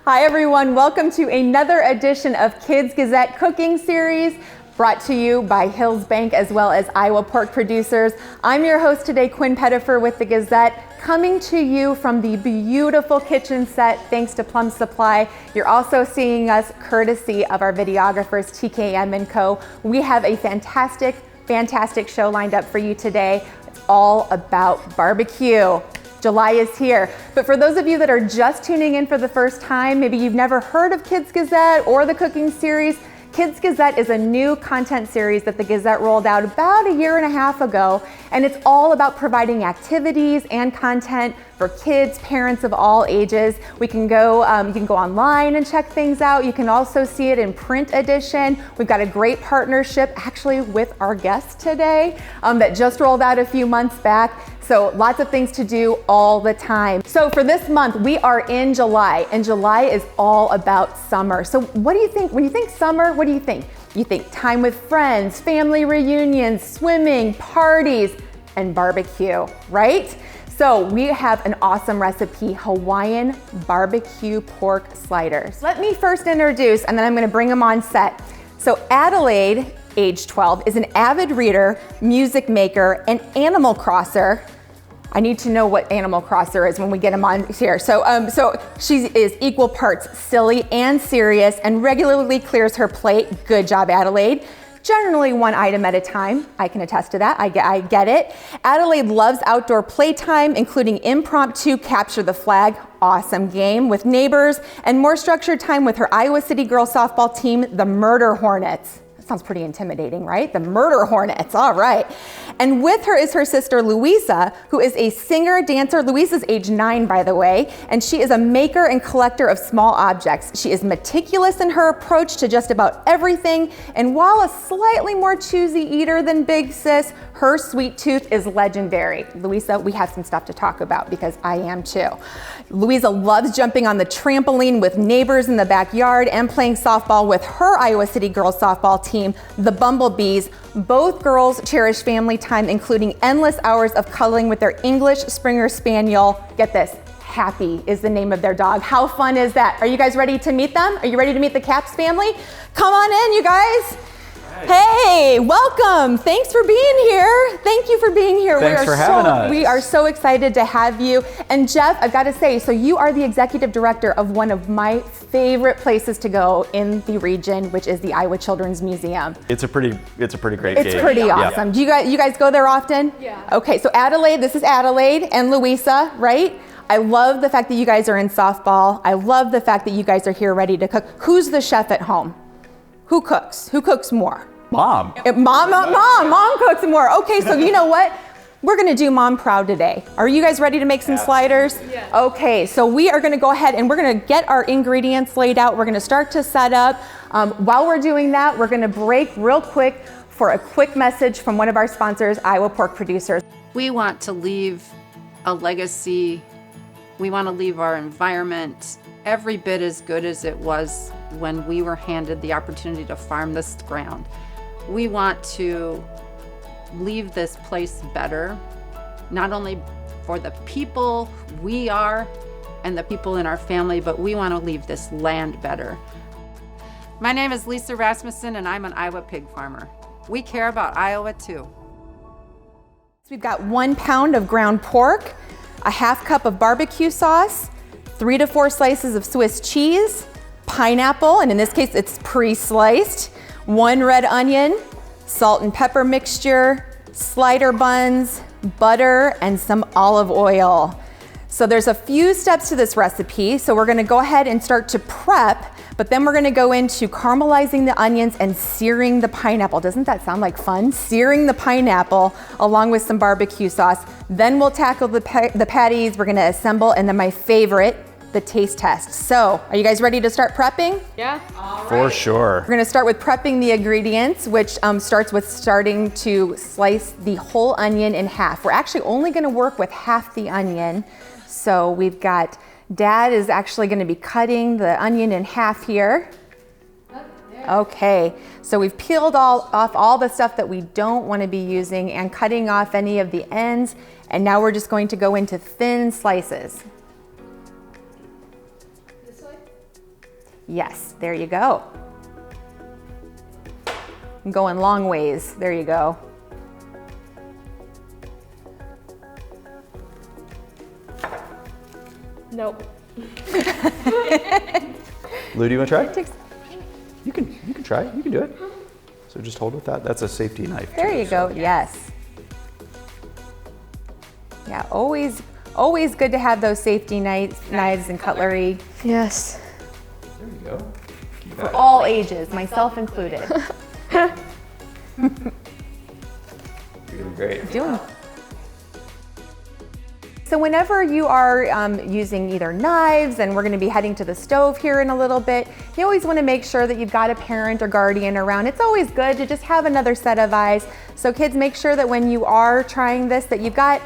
Hi everyone, welcome to another edition of Kids Gazette Cooking Series, brought to you by Hills Bank as well as Iowa Pork Producers. I'm your host today, Quinn Pettifer with the Gazette, coming to you from the beautiful kitchen set thanks to Plum Supply. You're also seeing us courtesy of our videographers TKM and Co. We have a fantastic show lined up for you today. It's all about barbecue. July is here, but for those of you that are just tuning in for the first time, maybe you've never heard of Kids Gazette or the cooking series, Kids Gazette is a new content series that the Gazette rolled out about 1.5 years ago, and it's all about providing activities and content for kids, parents of all ages. You can go online and check things out. You can also see it in print edition. We've got a great partnership actually with our guest today that just rolled out a few months back. So lots of things to do all the time. So for this month, we are in July, and July is all about summer. So what do you think? When you think summer, what do you think? You think time with friends, family reunions, swimming, parties, and barbecue, right? So we have an awesome recipe, Hawaiian BBQ Pork Sliders. Let me first introduce, and then I'm gonna bring them on set. So Adelaide, age 12, is an avid reader, music maker, and Animal Crosser. I need to know what Animal Crosser is when we get him on here. So she is equal parts silly and serious and regularly clears her plate. Good job, Adelaide. Generally one item at a time. I can attest to that. I get it. Adelaide loves outdoor playtime, including impromptu capture the flag, awesome game with neighbors, and more structured time with her Iowa City girls softball team, the Murder Hornets. Sounds pretty intimidating, right? The Murder Hornets, all right. And with her is her sister, Louisa, who is a singer, dancer. Louisa's age 9, by the way, and she is a maker and collector of small objects. She is meticulous in her approach to just about everything, and while a slightly more choosy eater than Big Sis, her sweet tooth is legendary. Louisa, we have some stuff to talk about because I am too. Louisa loves jumping on the trampoline with neighbors in the backyard and playing softball with her Iowa City girls softball team, the Bumblebees. Both girls cherish family time, including endless hours of cuddling with their English Springer Spaniel. Get this, Happy is the name of their dog. How fun is that? Are you guys ready to meet them? Are you ready to meet the Caps family? Come on in, you guys. Hey, welcome. Thanks for being here. Thank you for being here. Thanks for having us. We are so excited to have you. And Jeff, I've got to say, so you are the executive director of one of my favorite places to go in the region, which is the Iowa Children's Museum. It's a pretty great game. It's pretty awesome. Yeah. Do you guys go there often? Yeah. Okay, so Adelaide, this is Adelaide and Louisa, right? I love the fact that you guys are in softball. I love the fact that you guys are here ready to cook. Who's the chef at home? Who cooks? Who cooks more? Mom. Mom cooks more. Okay, so you know what? We're gonna do Mom proud today. Are you guys ready to make some sliders? Yeah. Okay, so we are gonna go ahead and we're gonna get our ingredients laid out. We're gonna start to set up. While we're doing that, we're gonna break real quick for a quick message from one of our sponsors, Iowa Pork Producers. We want to leave a legacy. We want to leave our environment every bit as good as it was when we were handed the opportunity to farm this ground. We want to leave this place better, not only for the people we are and the people in our family, but we want to leave this land better. My name is Lisa Rasmussen, and I'm an Iowa pig farmer. We care about Iowa too. We've got 1 pound of ground pork, a 1/2 cup of barbecue sauce, 3 to 4 slices of Swiss cheese, pineapple, and in this case it's pre-sliced, 1 red onion, salt and pepper mixture, slider buns, butter, and some olive oil. So there's a few steps to this recipe. So we're gonna go ahead and start to prep, but then we're gonna go into caramelizing the onions and searing the pineapple. Doesn't that sound like fun? Searing the pineapple along with some barbecue sauce. Then we'll tackle the patties. We're gonna assemble, and then my favorite, the taste test. So, are you guys ready to start prepping? Yeah. For sure. We're gonna start with prepping the ingredients, which starts with starting to slice the whole onion in half. We're actually only gonna work with half the onion. So we've got, Dad is actually gonna be cutting the onion in half here. Okay, so we've peeled off all the stuff that we don't want to be using and cutting off any of the ends, and now we're just going to go into thin slices. Yes, there you go. I'm going long ways. There you go. Nope. Lou, do you want to try? Takes- You can try it. You can do it. So just hold with that. That's a safety knife. There too, you go. so- Yes. Yeah, always good to have those safety knives and cutlery Yes. There you go. You got for it. all ages, myself included. You're doing great. Doing. So whenever you are using either knives, and we're going to be heading to the stove here in a little bit, you always want to make sure that you've got a parent or guardian around. It's always good to just have another set of eyes. So kids, make sure that when you are trying this, that you got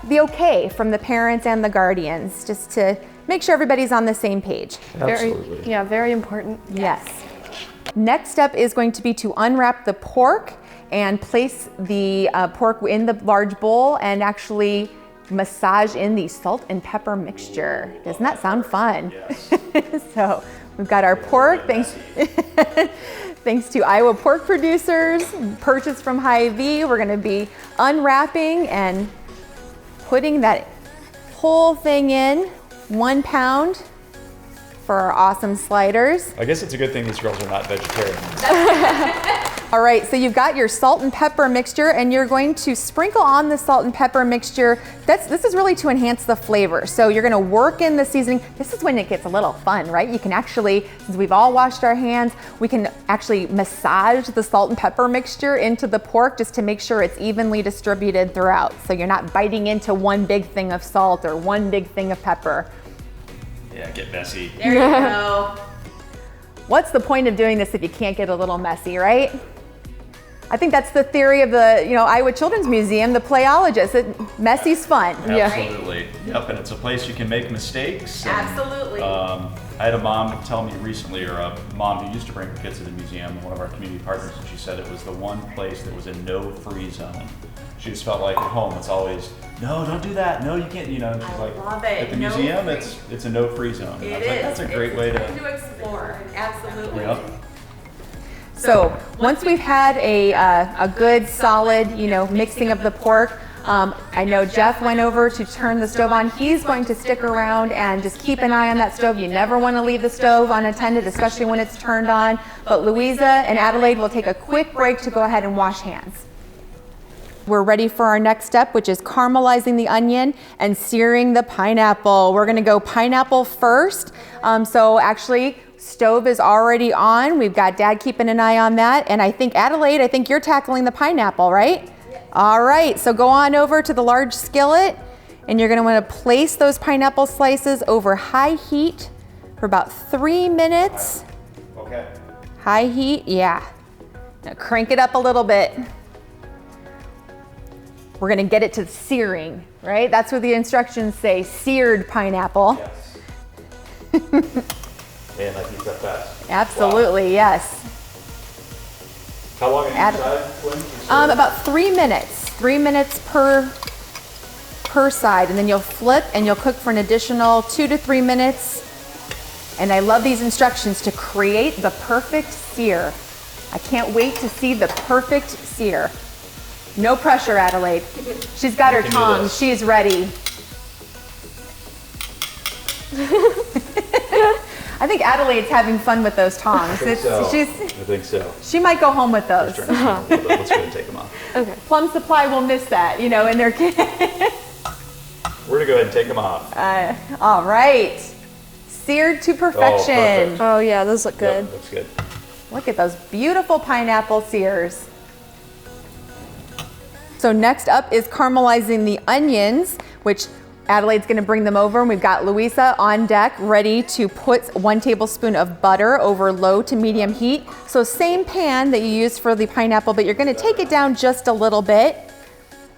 the okay from the parents and the guardians, just to make sure everybody's on the same page. Absolutely. Very important. Yes. Next up is going to be to unwrap the pork and place the pork in the large bowl and actually massage in the salt and pepper mixture. Doesn't that sound fun? Yes. So we've got our pork, thanks to Iowa pork producers, purchased from Hy-Vee. We're gonna be unwrapping and putting that whole thing in, 1 pound for our awesome sliders. I guess it's a good thing these girls are not vegetarian. All right, so you've got your salt and pepper mixture, and you're going to sprinkle on the salt and pepper mixture. This is really to enhance the flavor. So you're gonna work in the seasoning. This is when it gets a little fun, right? You can actually, since we've all washed our hands, we can actually massage the salt and pepper mixture into the pork just to make sure it's evenly distributed throughout. So you're not biting into one big thing of salt or one big thing of pepper. Yeah, get messy. There you go. What's the point of doing this if you can't get a little messy, right? I think that's the theory of the Iowa Children's Museum, the playologist. Messy's fun. Absolutely. Yep, and it's a place you can make mistakes. And, Absolutely. I had a mom tell me recently, or a mom who used to bring her kids to the museum, one of our community partners, and she said it was the one place that was a no-free zone. She just felt like at home it's always, no, don't do that, no, you can't, and she's like, love it. at the No museum, free. it's a no-free zone. And I was like, that's a great way to explore. Absolutely. Yep. So once we've had a good solid, mixing of the pork, I know Jeff went over to turn the stove on. He's going to stick around and just keep an eye on that stove. You never want to leave the stove unattended, especially when it's turned on. But Louisa and Adelaide will take a quick break to go ahead and wash hands. We're ready for our next step, which is caramelizing the onion and searing the pineapple. We're gonna go pineapple first. So actually, stove is already on. We've got Dad keeping an eye on that. And I think Adelaide, you're tackling the pineapple, right? Yes. All right, so go on over to the large skillet, and you're gonna wanna place those pineapple slices over high heat for about 3 minutes. Okay. High heat, yeah. Now crank it up a little bit. We're gonna get it to searing, right? That's what the instructions say, seared pineapple. Yes. And I think that's fast. Absolutely, Wow. Yes. How long have you decided, Quinn? About 3 minutes. 3 minutes per side, and then you'll flip and you'll cook for an additional 2 to 3 minutes. And I love these instructions to create the perfect sear. I can't wait to see the perfect sear. No pressure, Adelaide. She's got her can do tongs. this. She's ready. I think Adelaide's having fun with those tongs. I think so. She might go home with those. Let's turn this on a little bit. Let's go ahead and take them off. Okay. Plum Supply will miss that, in their kit. We're gonna go ahead and take them off. All right. Seared to perfection. perfect. Oh yeah, those look good. Yep, looks good. Look at those beautiful pineapple sears. So next up is caramelizing the onions, which Adelaide's gonna bring them over, and we've got Louisa on deck ready to put 1 tablespoon of butter over low to medium heat. So same pan that you used for the pineapple, but you're gonna take it down just a little bit.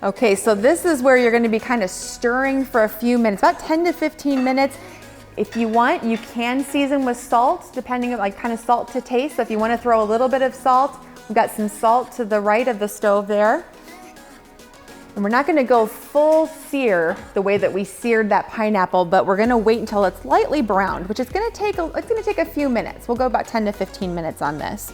Okay, so this is where you're gonna be kind of stirring for a few minutes, about 10 to 15 minutes. If you want, you can season with salt, depending on kind of salt to taste. So if you wanna throw a little bit of salt, we've got some salt to the right of the stove there. And we're not gonna go full sear the way that we seared that pineapple, but we're gonna wait until it's lightly browned, which is gonna take a few minutes. We'll go about 10 to 15 minutes on this.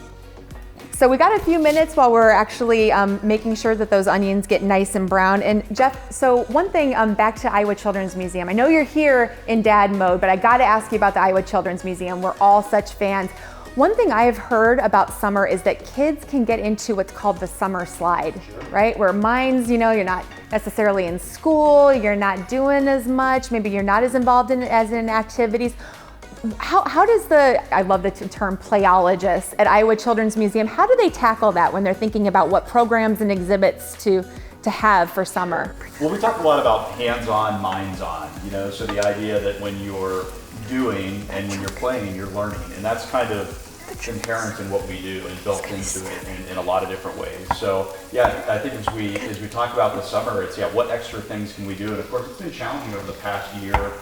So we got a few minutes while we're actually making sure that those onions get nice and brown. And Jeff, so one thing, back to Iowa Children's Museum. I know you're here in dad mode, but I gotta ask you about the Iowa Children's Museum. We're all such fans. One thing I have heard about summer is that kids can get into what's called the summer slide, right? Where mine's, you're not necessarily in school, you're not doing as much, maybe you're not as involved in activities. How does I love the term playologist at Iowa Children's Museum, how do they tackle that when they're thinking about what programs and exhibits to have for summer? Well, we talk a lot about hands-on, minds-on, so the idea that when you're doing and when you're playing, you're learning, and that's kind of inherent in what we do and built into it in a lot of different ways. So yeah, I think as we talk about the summer, it's what extra things can we do, and of course it's been challenging over the past year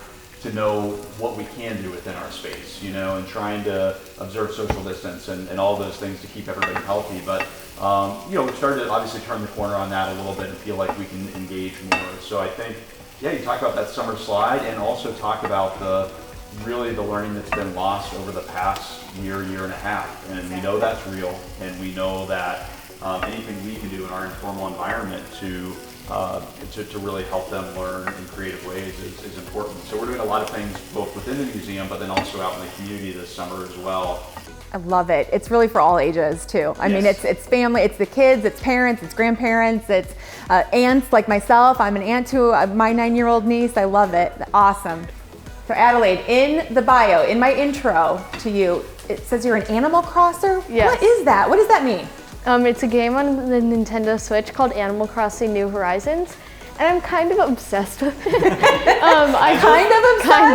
to know what we can do within our space, and trying to observe social distance and all those things to keep everybody healthy. But we started to obviously turn the corner on that a little bit and feel like we can engage more. So I think, you talk about that summer slide and also talk about the learning that's been lost over the past year and a half. And we know that's real, and we know that anything we can do in our informal environment to really help them learn in creative ways is important. So we're doing a lot of things both within the museum, but then also out in the community this summer as well. I love it. It's really for all ages too. I mean, it's family, it's the kids, it's parents, it's grandparents, it's aunts like myself. I'm an aunt to my 9-year-old niece. I love it. Awesome. So Adelaide, in the bio, in my intro to you, it says you're an Animal Crosser. Yes. What is that? What does that mean? It's a game on the Nintendo Switch called Animal Crossing New Horizons, and I'm kind of obsessed with it. Kind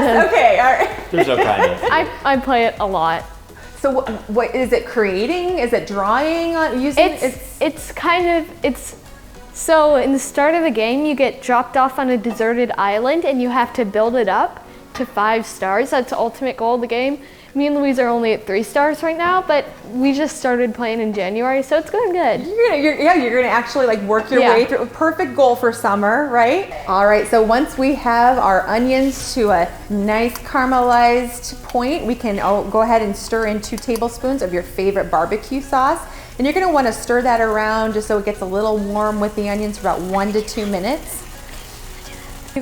of? Okay, all right. There's no kind of. I play it a lot. So what is it creating? Is it drawing on using? So in the start of the game, you get dropped off on a deserted island, and you have to build it up to 5 stars. That's the ultimate goal of the game. Me and Louisa are only at 3 stars right now, but we just started playing in January, so it's going good. You're gonna actually work your way through. Perfect goal for summer, right? All right, so once we have our onions to a nice caramelized point, we can go ahead and stir in 2 tablespoons of your favorite barbecue sauce. And you're gonna wanna stir that around just so it gets a little warm with the onions for about 1 to 2 minutes.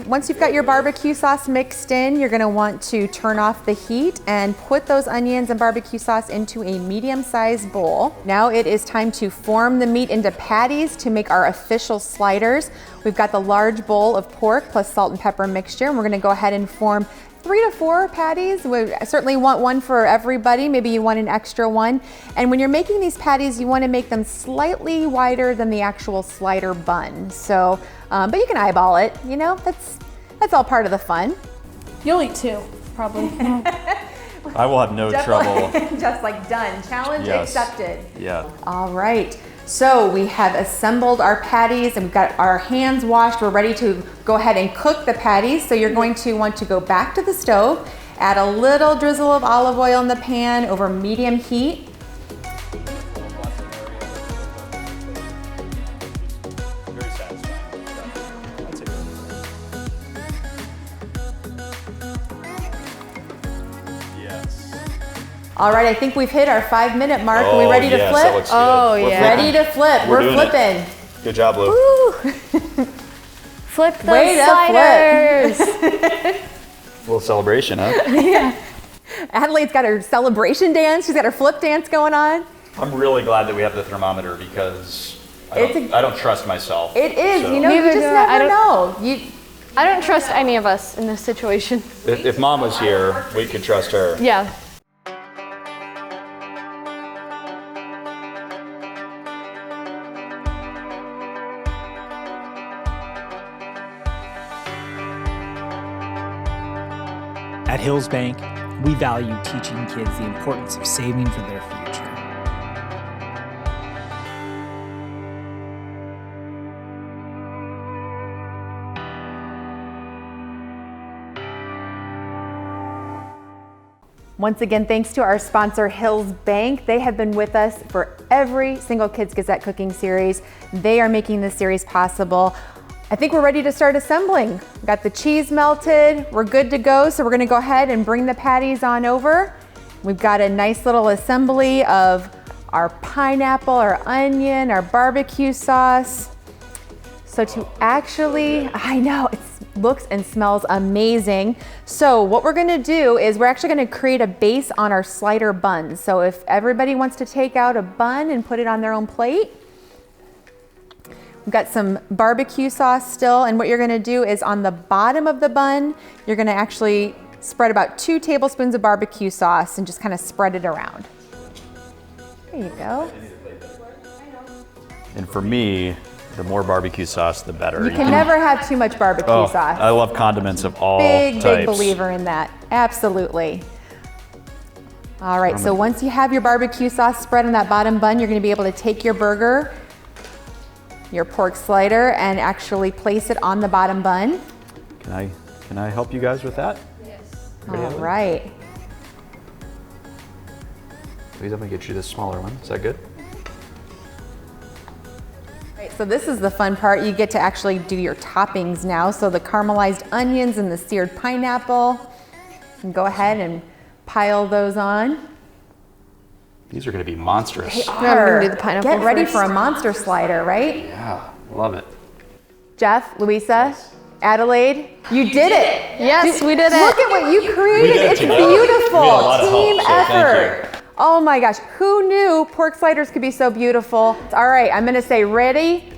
Once you've got your barbecue sauce mixed in, you're gonna want to turn off the heat and put those onions and barbecue sauce into a medium-sized bowl. Now it is time to form the meat into patties to make our official sliders. We've got the large bowl of pork plus salt and pepper mixture, and we're gonna go ahead and form 3 to 4 patties. We certainly want one for everybody. Maybe you want an extra one. And when you're making these patties, you want to make them slightly wider than the actual slider bun. So, but you can eyeball it. That's all part of the fun. You'll eat 2, probably. I will have no trouble. Just done. Challenge accepted. Yeah. All right. So we have assembled our patties and we've got our hands washed. We're ready to go ahead and cook the patties. So you're going to want to go back to the stove, add a little drizzle of olive oil in the pan over medium heat. Very satisfying. That's it. Yes. All right, I think we've hit our 5-minute mark. Are we ready to flip? That looks good. Yeah. Ready to flip. We're doing flipping. It. Good job, Lou. Flip those Way to sliders. A little celebration, huh? Yeah. Adelaide's got her celebration dance. She's got her flip dance going on. I'm really glad that we have the thermometer because I don't trust myself. It is. So. You Neither just do I. never know. I don't trust any of us in this situation. If Mom was here, we could trust her. Yeah. At Hills Bank, we value teaching kids the importance of saving for their future. Once again, thanks to our sponsor, Hills Bank. They have been with us for every single Kids Gazette Cooking Series. They are making this series possible. I think we're ready to start assembling. We've got the cheese melted, we're good to go, so we're gonna go ahead and bring the patties on over. We've got a nice little assembly of our pineapple, our onion, our barbecue sauce. So to actually, I know, it looks and smells amazing. So what we're gonna do is we're actually gonna create a base on our slider buns. So if everybody wants to take out a bun and put it on their own plate, we've got some barbecue sauce still, and what you're gonna do is on the bottom of the bun, you're gonna actually spread about 2 tablespoons of barbecue sauce and just kind of spread it around. There you go. And for me, the more barbecue sauce, the better. You can never have too much barbecue sauce. I love condiments of all Big types. believer in that, absolutely. All right, so once you have your barbecue sauce spread on that bottom bun, you're gonna be able to take your burger, your pork slider, and actually place it on the bottom bun. Can I help you guys with that? All right. Please, I'm gonna get you this smaller one. Is that good? Right, so this is the fun part. You get to actually do your toppings now. So the caramelized onions and the seared pineapple. And go ahead and pile those on. These are gonna be monstrous. They I'm are. gonna do the pineapple Get ready first. for a monster slider, right? Yeah, love it. Jeff, Louisa, Adelaide, you did it. Yes, we did it. Look at what you created. We did it It's together. beautiful. We had a lot of help, Team so thank effort. Oh my gosh, who knew pork sliders could be so beautiful? All right, I'm gonna say ready,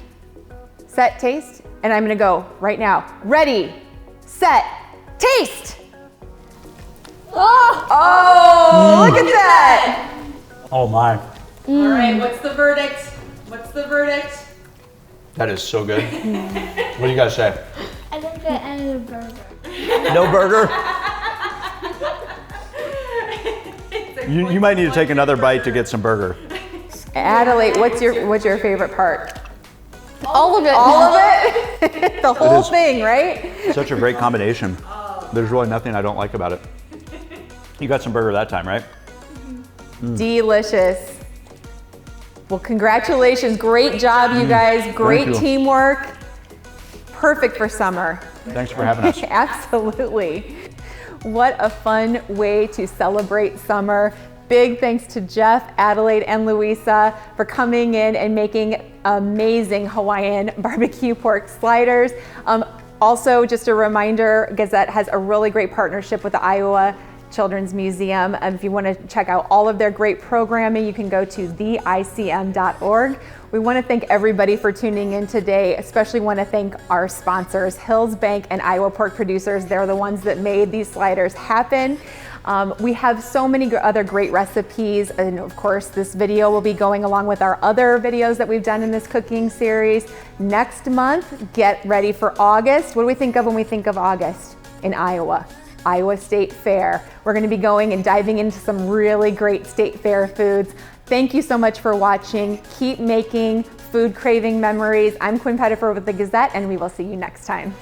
set, taste, and I'm gonna go right now. Ready, set, taste. Oh, look at that. Oh my. All right, what's the verdict? What's the verdict? That is so good. What do you guys say? I don't get any burger. No burger? You might need to take another bite to get some burger. Adelaide, what's your favorite part? All of it. All of it? The whole is. thing, right? Such a great combination. There's really nothing I don't like about it. You got some burger that time, right? Delicious. Well, congratulations. Great job, you guys. Great you. teamwork. Perfect for summer. Thanks for having us. Absolutely. What a fun way to celebrate summer. Big thanks to Jeff, Adelaide, and Louisa for coming in and making amazing Hawaiian BBQ pork sliders. Also, just a reminder, Gazette has a really great partnership with the Iowa Children's Museum. If you want to check out all of their great programming, you can go to theicm.org. We want to thank everybody for tuning in today. Especially want to thank our sponsors, Hills Bank and Iowa Pork Producers. They're the ones that made these sliders happen. We have so many other great recipes, and of course this video will be going along with our other videos that we've done in this cooking series. Next month, get ready for August. What do we think of when we think of August in Iowa? Iowa State Fair. We're going to be going and diving into some really great state fair foods. Thank you so much for watching. Keep making food craving memories. I'm Quinn Pettifer with the Gazette, and we will see you next time.